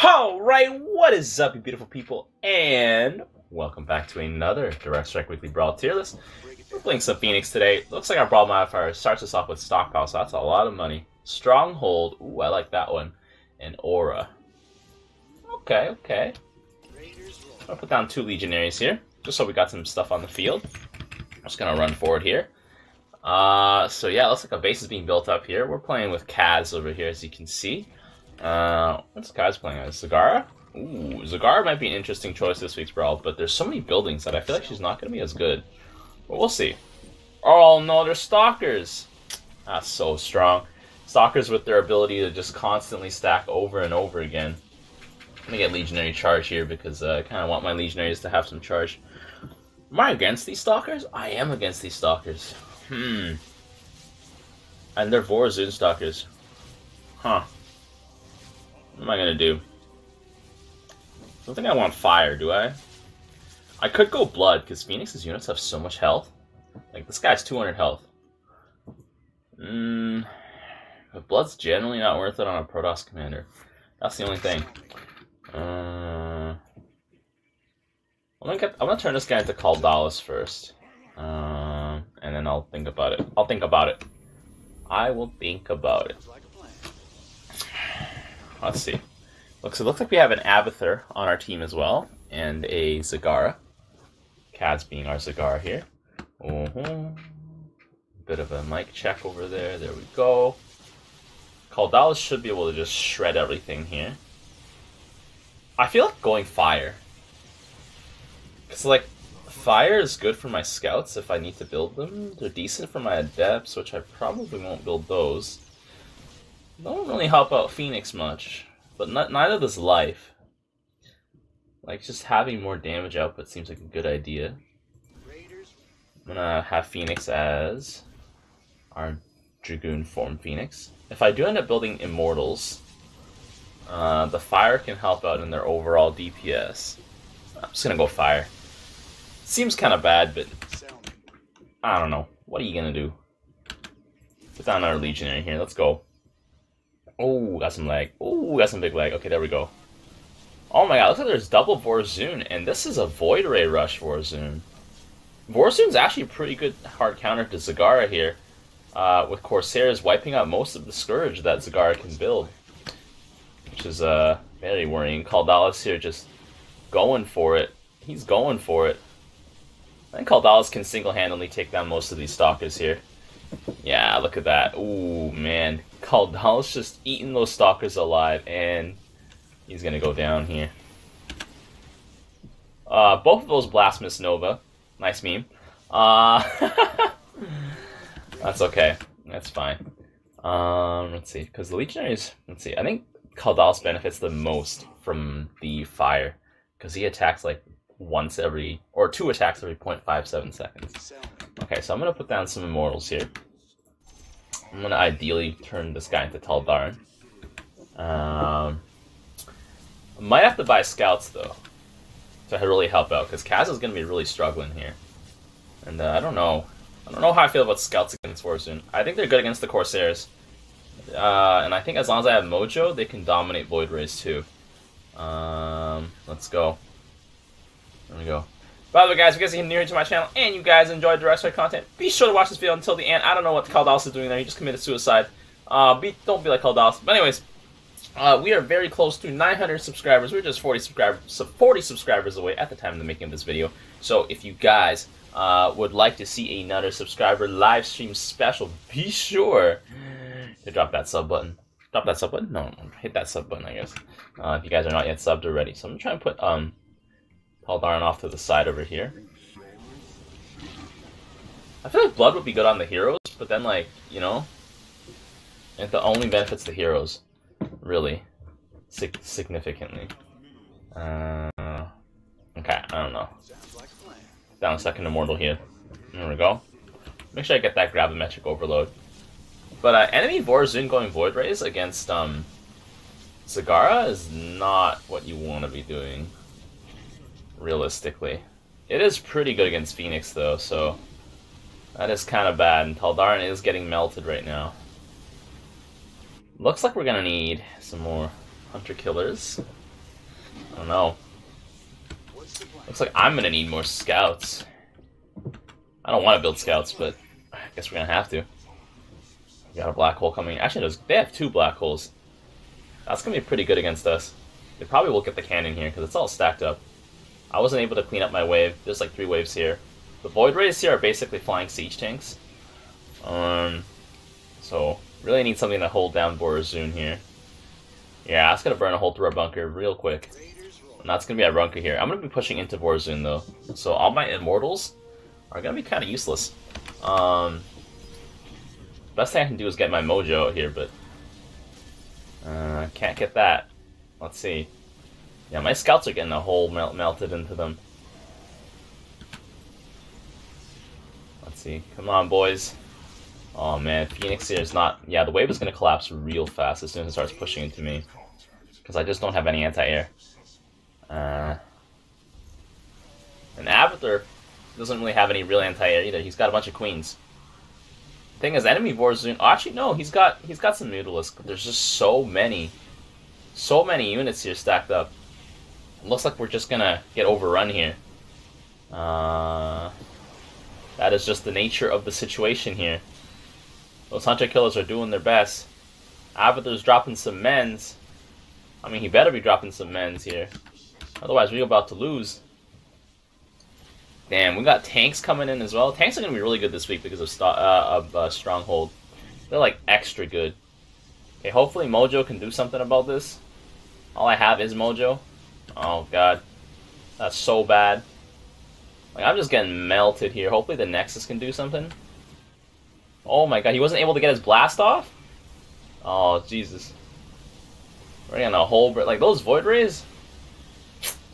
Alright, what is up, you beautiful people, and welcome back to another Direct Strike Weekly Brawl tier list. We're playing some Fenix today. Looks like our Brawl modifier starts us off with Stockpile, so that's a lot of money. Stronghold, ooh, I like that one. And Aura. Okay. I'm gonna put down 2 Legionaries here, just so we got some stuff on the field. I'm just gonna run forward here. So yeah, it looks like a base is being built up here. We're playing with Kaz over here, as you can see. What's Kaz playing as? Zagara? Ooh, Zagara might be an interesting choice this week's Brawl, but there's so many buildings that I feel like she's not going to be as good. But we'll see. Oh no, they're Stalkers! That's so strong. Stalkers with their ability to just constantly stack over and over again. I'm going to get Legionary Charge here because I kind of want my Legionaries to have some charge. Am I against these Stalkers? I am against these Stalkers. And they're Vorazun Stalkers. Huh. What am I gonna do? I don't think I want fire, do I? I could go blood, because Fenix's units have so much health. Like, this guy's 200 health. But blood's generally not worth it on a Protoss commander. That's the only thing. I'm gonna turn this guy into Caldalis first. And then I'll think about it. I will think about it. Let's see. It looks like we have an Abathur on our team as well, and a Zagara. Kaz being our Zagara here. Bit of a mic check over there. There we go. Caldalis should be able to just shred everything here. I feel like going fire. Because, like, fire is good for my scouts if I need to build them. They're decent for my adepts, which I probably won't build those. Don't really help out Fenix much, but neither does life. Like, just having more damage output seems like a good idea. I'm gonna have Fenix as our Dragoon form Fenix. If I do end up building Immortals, the fire can help out in their overall DPS. I'm just gonna go fire. Seems kind of bad, but I don't know. What are you gonna do? Put down our Legionary here. Let's go. Oh, got some lag. Oh, got some big lag. Okay, there we go. Oh my god, looks like there's double Vorazun, and this is a Void Ray Rush Vorazun. Vorazun's actually a pretty good hard counter to Zagara here, with Corsairs wiping out most of the Scourge that Zagara can build. Which is very worrying. Caldalis here just going for it. He's going for it. I think Caldalis can single-handedly take down most of these Stalkers here. Yeah, look at that. Ooh, man. Caldalis just eating those Stalkers alive, and he's gonna go down here. Both of those Blasphemous Nova. Nice meme. That's okay. That's fine. Let's see. Because the Legionaries... Let's see. I think Caldalis benefits the most from the fire. Because he attacks, like, once every... Or 2 attacks every 0.57 seconds. Okay, so I'm going to put down some Immortals here. I'm going to ideally turn this guy into Taldarin. I might have to buy Scouts, though, to really help out, because Kaz is going to be really struggling here. And I don't know. I don't know how I feel about Scouts against Vorazun. I think they're good against the Corsairs. And I think as long as I have Mojo, they can dominate Void Rays, too. Let's go. There we go. By the way, guys, if you guys are new to my channel and you guys enjoy Direct Strike content, be sure to watch this video until the end. I don't know what Caldalis is doing there. He just committed suicide. Don't be like Caldalis. But anyways, we are very close to 900 subscribers. We're just 40 subscribers away at the time of the making of this video. So if you guys would like to see another subscriber live stream special, be sure to drop that sub button. Drop that sub button? No, hit that sub button, I guess. If you guys are not yet subbed already. So I'm going to try and put Taldarin off to the side over here. I feel like blood would be good on the heroes, but then, like, you know, it only benefits the heroes, really, significantly. Okay, I don't know. Down a second Immortal here. There we go. Make sure I get that gravimetric overload. But enemy Vorazun going Void Rays against Zagara is not what you want to be doing. Realistically. It is pretty good against Fenix, though, so that is kind of bad, and Taldarin is getting melted right now. Looks like we're gonna need some more Hunter Killers. I don't know. Looks like I'm gonna need more scouts. I don't want to build scouts, but I guess we're gonna have to. We got a black hole coming. Actually, they have 2 black holes. That's gonna be pretty good against us. They probably will get the cannon here because it's all stacked up. I wasn't able to clean up my wave. There's like 3 waves here. The Void Rays here are basically flying siege tanks. So really need something to hold down Borazun here. Yeah, that's gonna burn a hole through our bunker real quick. And that's gonna be our bunker here. I'm gonna be pushing into Borazun though, so all my immortals are gonna be kind of useless. Best thing I can do is get my mojo out here, but can't get that. Let's see. Yeah, my scouts are getting a hole melted into them. Let's see. Come on, boys. Oh man, Fenix here is not... Yeah, the wave is going to collapse real fast as soon as it starts pushing into me. Because I just don't have any anti-air. And Avatar doesn't really have any real anti-air either. He's got a bunch of queens. Thing is, enemy Borazun... Oh, actually, no, he's got some Mutalisks. There's just so many units here stacked up. It looks like we're just going to get overrun here. That is just the nature of the situation here. Those hunter killers are doing their best. Avatar's dropping some mens. I mean, he better be dropping some mens here. Otherwise, we're about to lose. Damn, we got tanks coming in as well. Tanks are going to be really good this week because of Stronghold. They're like extra good. Okay, hopefully Mojo can do something about this. All I have is Mojo. Oh god. That's so bad. Like, I'm just getting melted here. Hopefully the Nexus can do something. Oh my god, he wasn't able to get his blast off? Oh, Jesus. Running on a whole... Like, those Void Rays?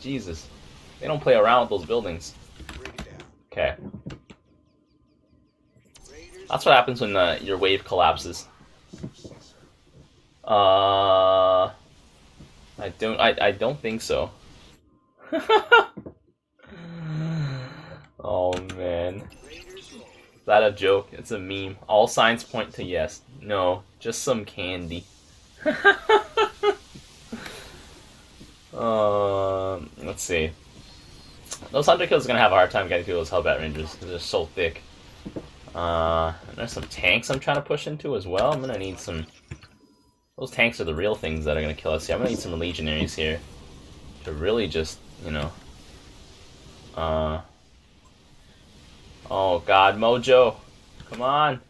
Jesus. They don't play around with those buildings. Okay. That's what happens when your wave collapses. I don't think so. Oh man. Is that a joke? It's a meme. All signs point to yes. No, just some candy. Let's see. Those hunter kills are gonna have a hard time getting through those Hellbat Rangers because they're so thick. And there's some tanks I'm trying to push into as well. I'm gonna need some... Those tanks are the real things that are gonna kill us here. I'm gonna need some legionaries here to really just, you know... Oh god, Mojo! Come on!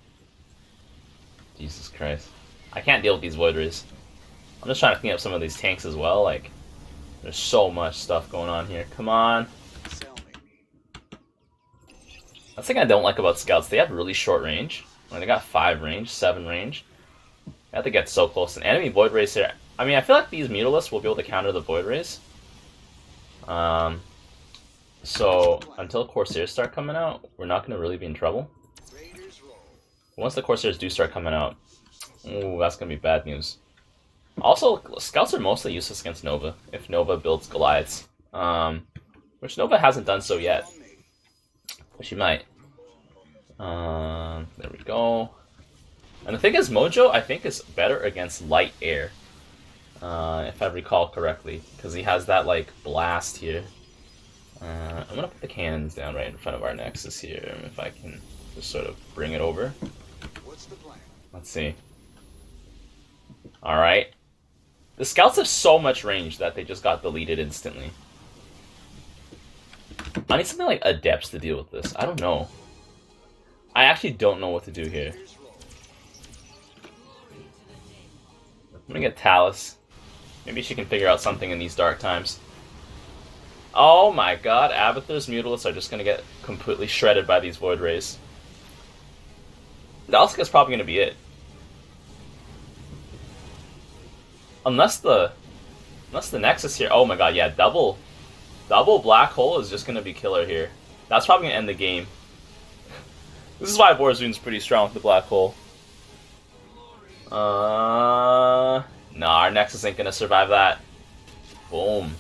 Jesus Christ. I can't deal with these Void Rays. I'm just trying to clean up some of these tanks as well, like... There's so much stuff going on here. Come on! That's the thing I don't like about scouts. They have really short range. Like, they got 5 range, 7 range. They have to get so close. An enemy Void Rays here... I mean, I feel like these Mutalisks will be able to counter the Void Rays. So, until Corsairs start coming out, we're not going to really be in trouble. Once the Corsairs do start coming out, ooh, that's going to be bad news. Also, Scouts are mostly useless against Nova, if Nova builds Goliaths. Which Nova hasn't done so yet. But she might. There we go. And the thing is, Mojo, I think, is better against light air. If I recall correctly. Because he has that, like, blast here. I'm going to put the cannons down right in front of our Nexus here. If I can just sort of bring it over. What's the plan? Let's see. Alright. The Scouts have so much range that they just got deleted instantly. I need something like Adepts to deal with this. I don't know. I actually don't know what to do here. I'm gonna get Talus. Maybe she can figure out something in these dark times. Oh my god, Abathur's Mutalisks are just gonna get completely shredded by these Void Rays. Dalska's probably gonna be it. Unless the Nexus here... Oh my god, yeah, double Black Hole is just gonna be killer here. That's probably gonna end the game. This is why Borazun's pretty strong with the Black Hole. Nah, our Nexus ain't gonna survive that. Boom.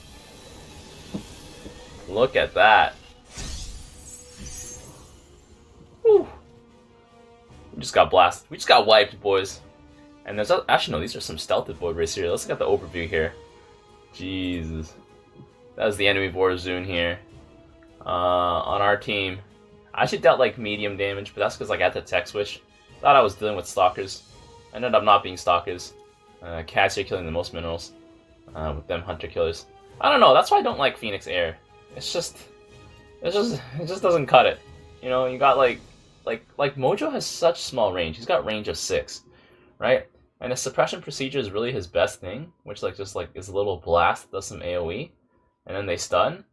Look at that. Whew. We just got blasted. We just got wiped, boys. And there's... Actually, no, these are some stealthed Void Rays here. Let's look at the overview here. Jesus. That was the enemy Warzone here. On our team, I actually dealt like medium damage, but that's because like I had to tech switch. Thought I was dealing with stalkers. Ended up not being stalkers. Cats are killing the most minerals with them hunter killers. I don't know. That's why I don't like Fenix Air. It just doesn't cut it. You know, you got like Mojo has such small range. He's got range of 6, right? And his suppression procedure is really his best thing, which like just like is a little blast that does some AOE, and then they stun.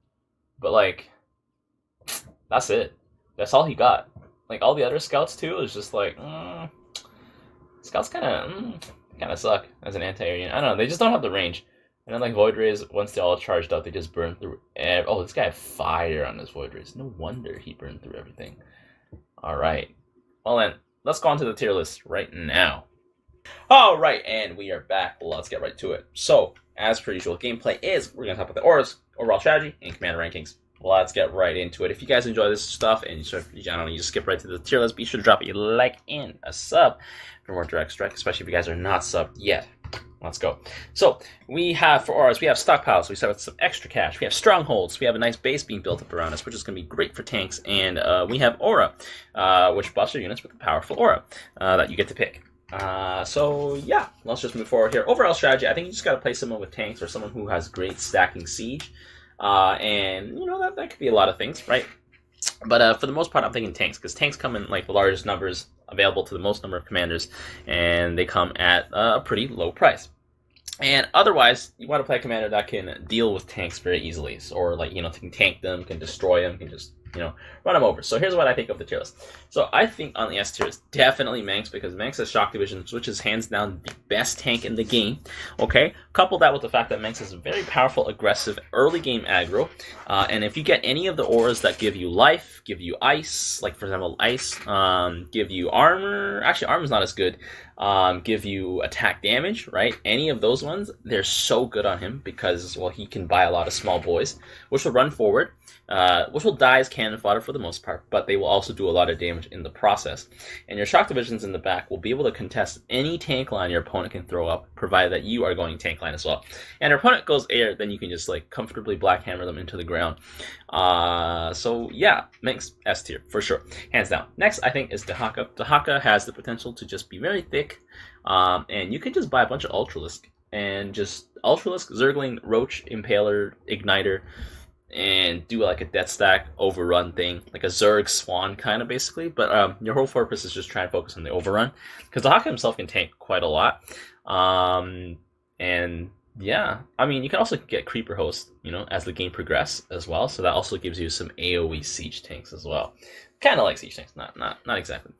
But like, that's it. That's all he got. Like all the other scouts too is just like, scouts kind of suck as an anti-air. I don't know. They just don't have the range. And then like Void Rays, once they're all charged up, they just burn through. Oh, this guy had fire on his Void Rays. No wonder he burned through everything. All right. Well then, let's go on to the tier list right now. All right, and we are back. Let's get right to it. So, as per usual, gameplay is we're gonna talk about the auras, overall strategy, and commander rankings. Let's get right into it. If you guys enjoy this stuff and you just skip right to the tier list, be sure to drop a like and a sub for more Direct Strike, especially if you guys are not subbed yet. Let's go. So we have, for auras, we have stockpiles. We start with some extra cash. We have strongholds. We have a nice base being built up around us, which is going to be great for tanks. And we have aura, which buffs your units with a powerful aura that you get to pick. So yeah, let's just move forward here. Overall strategy, I think you just got to play someone with tanks or someone who has great stacking siege. And you know, that could be a lot of things, right? But for the most part, I'm thinking tanks, because tanks come in like the largest numbers available to the most number of commanders, and they come at a pretty low price. And otherwise, you want to play a commander that can deal with tanks very easily, or like, you know, can tank them, can destroy them, can just, you know, run them over. So here's what I think of the tier list. So I think on the S tier is definitely Manx, because Manx has Shock Division, which is hands down the best tank in the game. Okay, couple that with the fact that Manx is a very powerful, aggressive, early game aggro. And if you get any of the auras that give you life, give you ice, like for example ice, give you armor. Actually, armor's not as good. Give you attack damage, right? Any of those ones, they're so good on him because, well, he can buy a lot of small boys, which will run forward, which will die as cannon fodder for the most part, but they will also do a lot of damage in the process. And your shock divisions in the back will be able to contest any tank line your opponent can throw up, provided that you are going tank line as well. And your opponent goes air, then you can just like comfortably black hammer them into the ground. So yeah, Manx S tier for sure, hands down. Next, I think is Dahaka. Dahaka has the potential to just be very thick, and you can just buy a bunch of Ultralisk and just Ultralisk, Zergling, Roach, Impaler, Igniter, and do like a death stack overrun thing, like a Zerg Swan kind of basically. But your whole purpose is just trying to focus on the overrun, because Dahaka himself can tank quite a lot. And yeah, I mean, you can also get Creeper Host, you know, as the game progresses as well. So that also gives you some AoE siege tanks as well. Kind of like siege tanks, not exactly.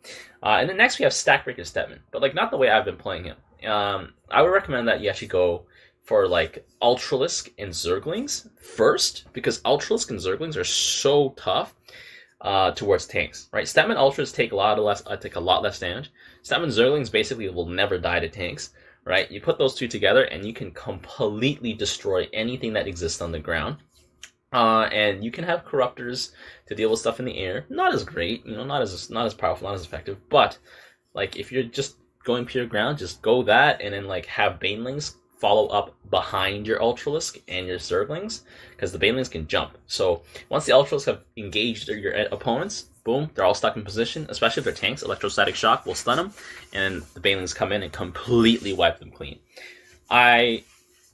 And then next we have Stackbreaker Stepman, but like not the way I've been playing him. I would recommend that you actually go for like Ultralisk and Zerglings first, because Ultralisk and Zerglings are so tough towards tanks, right? Stepman Ultras take a lot less damage. Stepman Zerglings basically will never die to tanks, right? You put those two together and you can completely destroy anything that exists on the ground. And you can have Corruptors to deal with stuff in the air. Not as great, you know, not as powerful, not as effective. But like if you're just going pure ground, just go that, and then like have Banelings follow up behind your Ultralisk and your Zerglings, because the Banelings can jump. So once the Ultralisk have engaged your opponents, boom, they're all stuck in position. Especially if they're tanks, Electrostatic Shock will stun them, and the Banelings come in and completely wipe them clean. I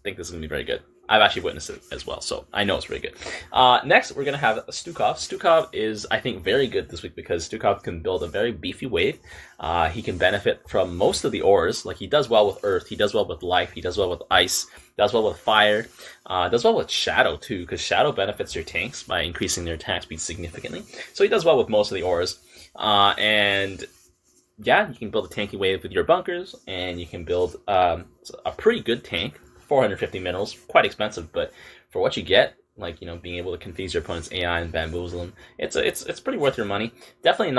think this is going to be very good. I've actually witnessed it as well, so I know it's really good. Next, we're going to have Stukov. Stukov is, I think, very good this week because Stukov can build a very beefy wave. He can benefit from most of the auras. Like, he does well with Earth, he does well with Life, he does well with Ice, does well with Fire, does well with Shadow, too, because Shadow benefits your tanks by increasing their attack speed significantly. So he does well with most of the auras. And yeah, you can build a tanky wave with your bunkers, and you can build a pretty good tank. 450 minerals, quite expensive, but for what you get, like, you know, being able to confuse your opponent's AI and bamboozle them, it's pretty worth your money. Definitely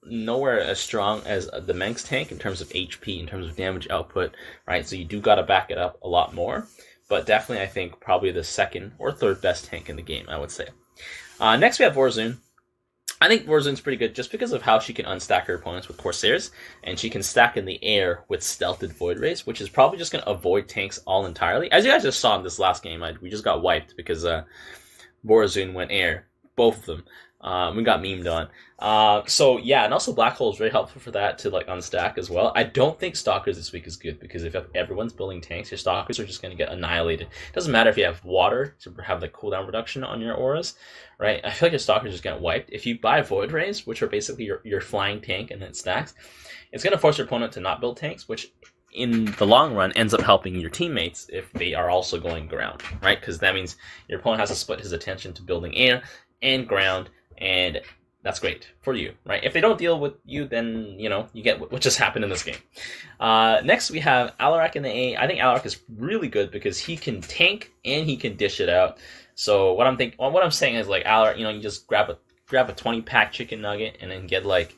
nowhere as strong as the Manx tank in terms of HP, in terms of damage output, right? So you do got to back it up a lot more, but definitely I think probably the second or third best tank in the game, I would say. Next we have Warzone. I think Warzone's pretty good just because of how she can unstack her opponents with Corsairs, and she can stack in the air with Stealthed Void Rays, which is probably just going to avoid tanks all entirely. As you guys just saw in this last game, we just got wiped because Warzone went air, both of them. We got memed on. So yeah, and also Black Hole is very helpful for that to like unstack as well. I don't think Stalkers this week is good because if everyone's building tanks, your Stalkers are just going to get annihilated. It doesn't matter if you have water to have the cooldown reduction on your auras, right? I feel like your Stalkers just get wiped. If you buy Void Rays, which are basically your flying tank and then stacks, it's going to force your opponent to not build tanks, which in the long run ends up helping your teammates if they are also going ground, right? Because that means your opponent has to split his attention to building air and ground, and that's great for you, right? If they don't deal with you, then, you know, you get what just happened in this game. Next, we have Alarak in the A. I think Alarak is really good because he can tank and he can dish it out. So what I'm saying is, like, Alarak, you know, you just grab a 20-pack chicken nugget and then get, like,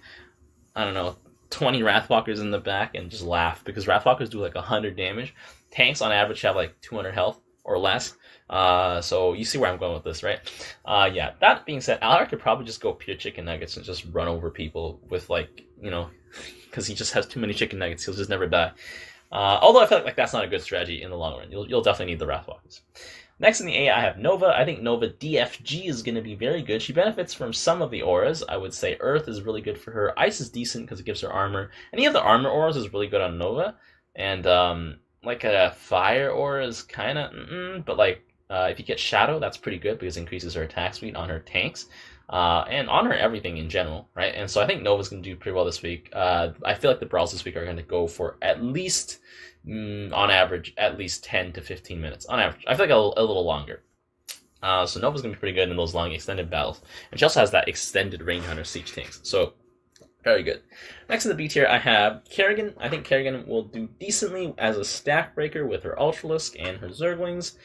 I don't know, 20 Wrathwalkers in the back and just laugh because Wrathwalkers do like 100 damage. Tanks on average have like 200 health or less. So you see where I'm going with this, right? Yeah, that being said, Alarak could probably just go pure chicken nuggets and just run over people with, like, you know, because he just has too many chicken nuggets. He'll just never die. Although I feel like that's not a good strategy in the long run. You'll definitely need the Wrathwalkers. Next in the A, I have Nova. I think Nova DFG is going to be very good. She benefits from some of the auras. I would say Earth is really good for her. Ice is decent because it gives her armor. Any of the armor auras is really good on Nova. And like a fire aura is kind of, but like if you get Shadow, that's pretty good because it increases her attack speed on her tanks. And on her everything in general, right? And so I think Nova's going to do pretty well this week. I feel like the brawls this week are going to go for at least, on average, at least 10 to 15 minutes. On average. I feel like a little longer. So Nova's going to be pretty good in those long extended battles. And she also has that extended range on her siege tanks. So, very good. Next in the B tier, I have Kerrigan. I think Kerrigan will do decently as a stack breaker with her Ultralisk and her Zerglings.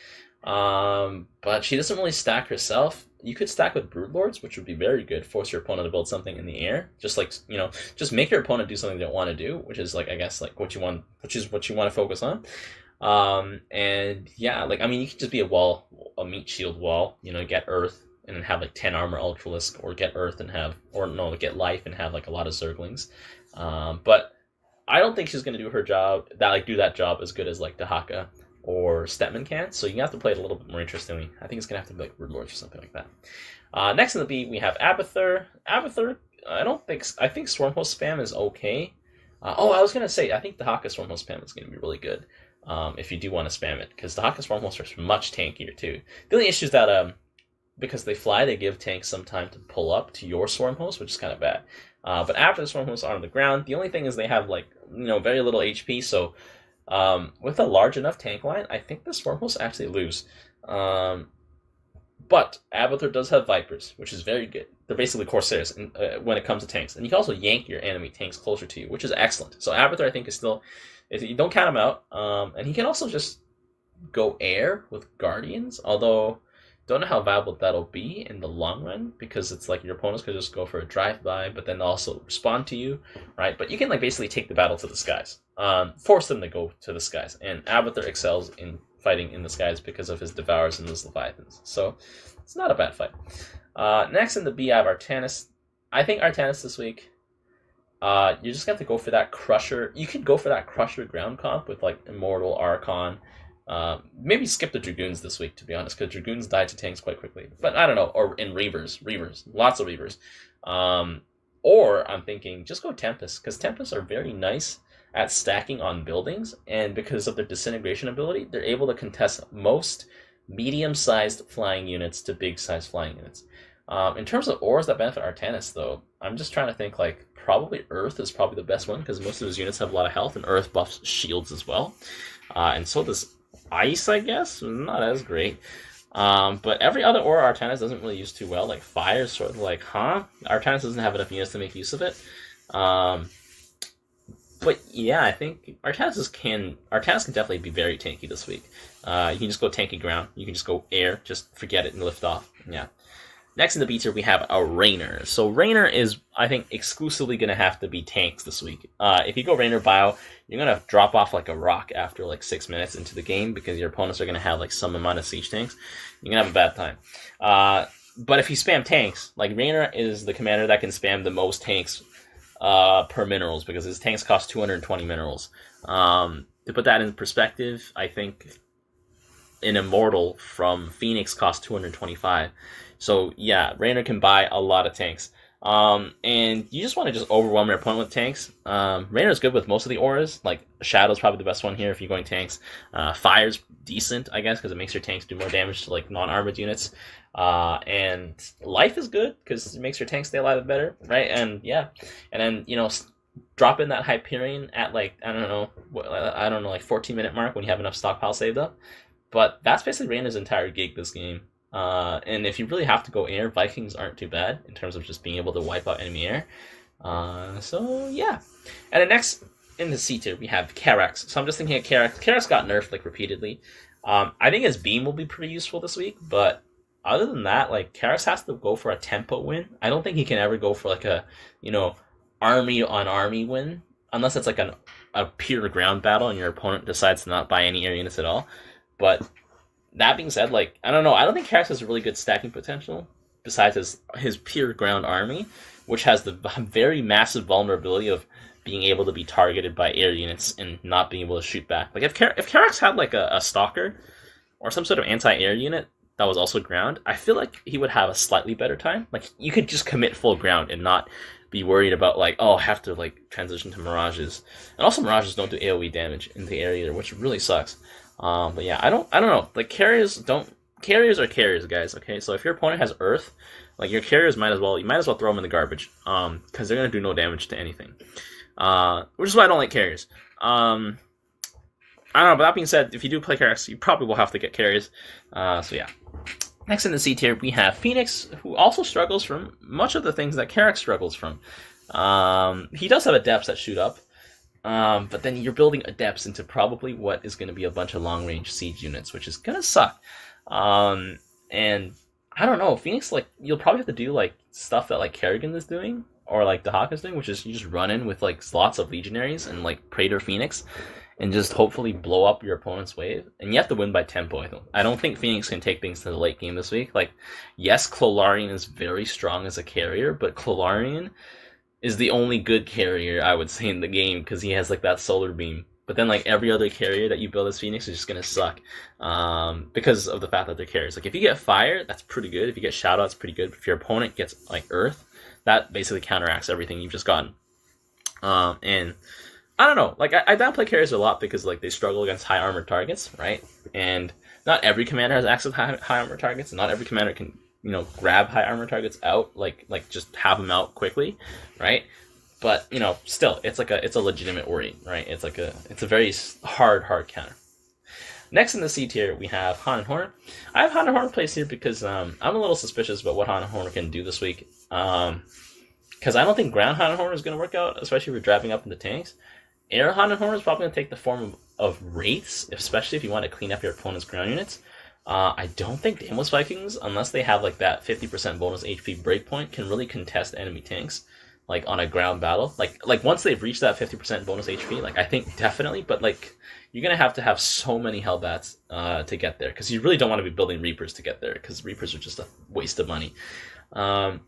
But she doesn't really stack herself. You could stack with Broodlords, which would be very good. Force your opponent to build something in the air. Just like, you know, just make your opponent do something they don't want to do, which is like, I guess, like what you want to focus on. And yeah, like, I mean, you could just be a meat shield wall, you know, get Earth and then have like 10 armor Ultralisk, or get Earth and have, or no, get life and have like a lot of Zerglings. But I don't think she's going to do her job, do that job as good as like Dahaka or Stetman can, so you have to play it a little bit more interestingly. I think it's going to have to be like Broodlords or something like that. Next in the B, we have Abathur. Abathur, I think Swarmhost spam is okay. I was going to say, I think Dahaka Swarmhost spam is going to be really good if you do want to spam it, because Dahaka Swarmhosts are much tankier too. The only issue is that because they fly, they give tanks some time to pull up to your Swarmhost, which is kind of bad. But after the Swarmhosts are on the ground, the only thing is they have, like, you know, very little HP, so with a large enough tank line, I think the Swarmhosts actually lose. But Abathur does have Vipers, which is very good. They're basically Corsairs when it comes to tanks. And you can also yank your enemy tanks closer to you, which is excellent. So Abathur, I think, you don't count him out. And he can also just go air with Guardians, although don't know how viable that'll be in the long run, because it's like your opponents could just go for a drive-by, but then also respond to you, right? But you can, like, basically take the battle to the skies. Force them to go to the skies. And Abathur excels in fighting in the skies because of his Devours and his Leviathans. So it's not a bad fight. Next in the B, I have Artanis. I think Artanis this week, you just have to go for that Crusher. You could go for that Crusher ground comp with, like, Immortal, Archon. Maybe skip the Dragoons this week, to be honest, because Dragoons die to tanks quite quickly. But I don't know, or in Reavers, lots of Reavers. Or I'm thinking, just go Tempest, because Tempests are very nice at stacking on buildings, and because of their disintegration ability, they're able to contest most medium-sized flying units to big-sized flying units. In terms of auras that benefit Artanis, though, I'm just trying to think, like, probably Earth is probably the best one, because most of his units have a lot of health, and Earth buffs shields as well. And so does Ice, I guess, not as great. But every other aura Artanis doesn't really use too well. Like Fire is sort of like, Artanis doesn't have enough units to make use of it. But yeah, I think Artanis can definitely be very tanky this week. You can just go tanky ground. You can just go air. Just forget it and lift off. Yeah. Next in the B tier, we have a Rainer. So Rainer is, I think, exclusively going to have to be tanks this week. If you go Rainer Bio, you're going to drop off like a rock after like 6 minutes into the game because your opponents are going to have like some amount of siege tanks. You're going to have a bad time. But if you spam tanks, like Raynor is the commander that can spam the most tanks per minerals, because his tanks cost 220 minerals. To put that in perspective, I think an Immortal from Fenix costs 225. So yeah, Raynor can buy a lot of tanks. And you just want to just overwhelm your opponent with tanks. Raynor is good with most of the auras. Like Shadow's probably the best one here if you're going tanks. Fire's decent, I guess, because it makes your tanks do more damage to like non-armored units. And Life is good because it makes your tanks stay alive better, right? And yeah, and then you know, drop in that Hyperion at like I don't know, like 14-minute mark when you have enough stockpile saved up. But that's basically Raynor's entire gig this game. And if you really have to go air, Vikings aren't too bad in terms of just being able to wipe out enemy air. So yeah. And then next in the C tier we have Karax. So I'm just thinking of Karax. Karax got nerfed like repeatedly. I think his beam will be pretty useful this week, but other than that, like Karax has to go for a tempo win. I don't think he can ever go for like a, you know, army on army win, unless it's like a pure ground battle and your opponent decides to not buy any air units at all. But that being said, like, I don't know. I don't think Karax has really good stacking potential besides his pure ground army, which has the very massive vulnerability of being able to be targeted by air units and not being able to shoot back. Like, if Karax had, like, a stalker or some sort of anti-air unit that was also ground, I feel like he would have a slightly better time. Like, you could just commit full ground and not be worried about, like, oh, I have to, like, transition to Mirages. And also, Mirages don't do AoE damage in the air either, which really sucks. But yeah, I don't know. Like carriers are carriers, guys. Okay, so if your opponent has Earth, like your carriers you might as well throw them in the garbage. Because they're gonna do no damage to anything. Which is why I don't like carriers. I don't know. But that being said, if you do play carriers, you probably will have to get carriers. So yeah. Next in the C tier, we have Fenix, who also struggles from much of the things that Karax struggles from. He does have adepts that shoot up. But then you're building adepts into probably what is going to be a bunch of long-range siege units, which is going to suck. And I don't know, Fenix, like, you'll probably have to do, like, stuff that, like, Kerrigan is doing, or, like, Dahak is doing, which is you just run in with, like, lots of Legionaries and, like, Praetor Phoenix, and just hopefully blow up your opponent's wave. And you have to win by tempo, I don't think Phoenix can take things to the late game this week. Like, yes, Clolarian is very strong as a carrier, but Clolarian is the only good carrier, I would say, in the game, because he has, like, that solar beam. But then, like, every other carrier that you build as Phoenix is just gonna suck, because of the fact that they're carriers. Like, if you get Fire, that's pretty good. If you get Shadow, that's pretty good. But if your opponent gets, like, Earth, that basically counteracts everything you've just gotten. And I don't know. Like, I downplay carriers a lot because, like, they struggle against high armored targets, right? And not every commander has access to high armored targets, and not every commander can, you know, grab high armor targets out, like just have them out quickly, right? But, you know, still, it's a legitimate worry, right? It's a very hard counter. Next in the C tier, we have Han and Horner. I have Han and Horner placed here because I'm a little suspicious about what Han and Horner can do this week. Because I don't think ground Han and Horner is going to work out, especially if you're driving up into tanks. Air Han and Horner is probably going to take the form of Wraiths, especially if you want to clean up your opponent's ground units. I don't think Daemless Vikings, unless they have like that 50% bonus HP breakpoint, can really contest enemy tanks, like on a ground battle. Like once they've reached that 50% bonus HP, like I think definitely, but like you're gonna have to have so many Hellbats to get there, because you really don't want to be building Reapers to get there, because Reapers are just a waste of money. That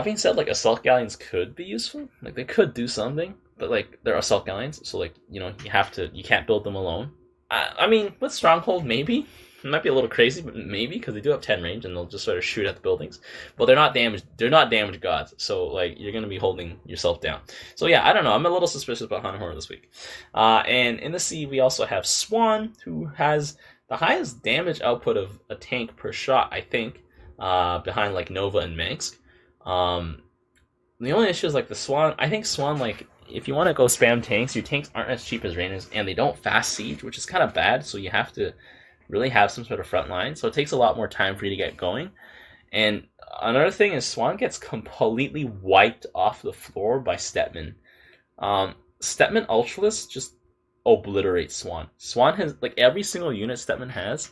being said, like Assault Galleons could be useful. Like they could do something, but like they're Assault Galleons, so like, you know, you can't build them alone. I mean, with Stronghold, maybe. It might be a little crazy, but maybe, because they do have 10 range and they'll just sort of shoot at the buildings. But they're not damaged. They're not damage gods, so like you're gonna be holding yourself down. So yeah, I don't know. I'm a little suspicious about Han and Horner this week. And in the C, we also have Swan, who has the highest damage output of a tank per shot, I think, behind like Nova and Mansk. The only issue is like the Swan. I think Swan, like, if you want to go spam tanks, your tanks aren't as cheap as Reyna's, and they don't fast siege, which is kind of bad. So you have to really have some sort of front line, so it takes a lot more time for you to get going. And another thing is Swan gets completely wiped off the floor by Stetman. Stetman Ultralisk just obliterates Swan. Swan has, like, every single unit Stetman has,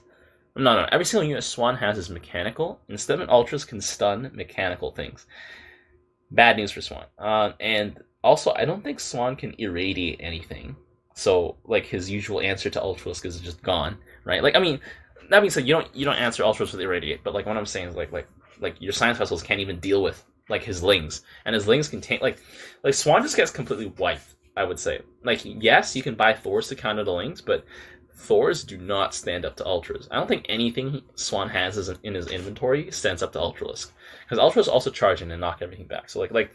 every single unit Swan has is mechanical, and Stetman Ultras can stun mechanical things. Bad news for Swan. And also, I don't think Swan can irradiate anything. So, like, his usual answer to Ultralisk is just gone, right? Like, I mean, that being said, you don't answer Ultralisk with irradiate, but like what I'm saying is like like your science vessels can't even deal with like his lings, and his lings can take like Swan just gets completely wiped. I would say, like, yes, you can buy Thors to counter the lings, but Thors do not stand up to Ultras. I don't think anything Swan has in his inventory stands up to Ultralisk, because Ultras also charge in and knock everything back. So like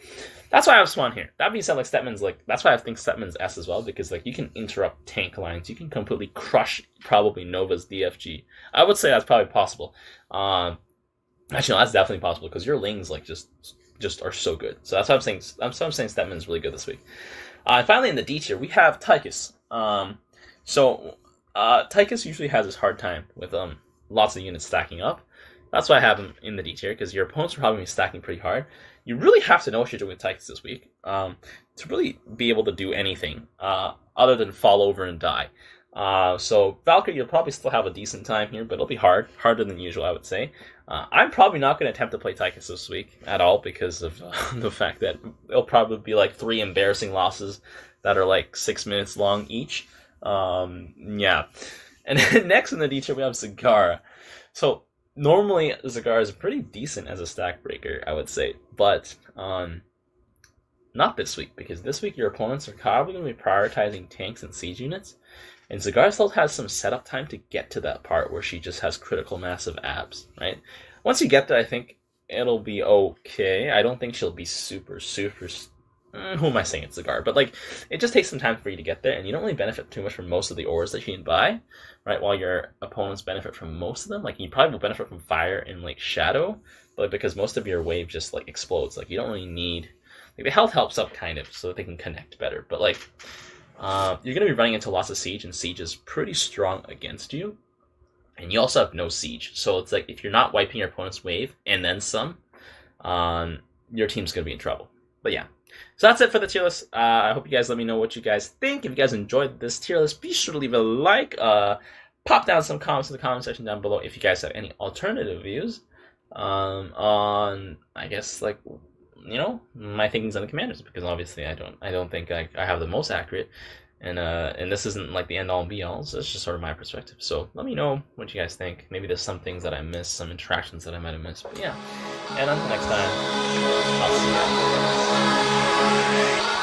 that's why I have Swan here. That being said, like Stetman's that's why I think Stetman's S as well, because like you can interrupt tank lines, you can completely crush probably Nova's DFG. I would say that's probably possible. Actually, no, that's definitely possible because your lings like just are so good. So that's what I'm saying. Stetman's really good this week. And finally, in the D tier, we have Tychus. Tychus usually has this hard time with lots of units stacking up. That's why I have him in the D tier, because your opponents are probably stacking pretty hard. You really have to know what you're doing with Tychus this week to really be able to do anything other than fall over and die. So Valkyrie, you'll probably still have a decent time here, but it'll be harder than usual, I would say. I'm probably not going to attempt to play Tychus this week at all because of the fact that it'll probably be like 3 embarrassing losses that are like 6 minutes long each. Yeah. And then next in the D tier, we have Zagara. So normally Zagara is pretty decent as a stack breaker, I would say, but not this week, because this week your opponents are probably going to be prioritizing tanks and siege units. And Zagara still has some setup time to get to that part where she just has critical massive abs, right? Once you get there, I think it'll be okay. I don't think she'll be super... who am I saying? It's Zagara. But, like, it just takes some time for you to get there, and you don't really benefit too much from most of the ores that you can buy, right? While your opponents benefit from most of them. Like, you probably will benefit from fire and, like, shadow, but because most of your wave just, like, explodes. Like, you don't really need... Like, the health helps up, kind of, so that they can connect better. But, like... you're going to be running into lots of siege, and siege is pretty strong against you. And you also have no siege. So it's like, if you're not wiping your opponent's wave, and then some, your team's going to be in trouble. But yeah. So that's it for the tier list. I hope you guys let me know what you guys think. If you guys enjoyed this tier list, be sure to leave a like. Pop down some comments in the comment section down below if you guys have any alternative views on, I guess, like... you know, my thinkings on the commanders, because obviously I don't think I have the most accurate, and this isn't like the end all and be all, so it's just sort of my perspective. So let me know what you guys think. Maybe there's some things that I missed, some interactions that I might have missed, but yeah. And until next time, I'll see you.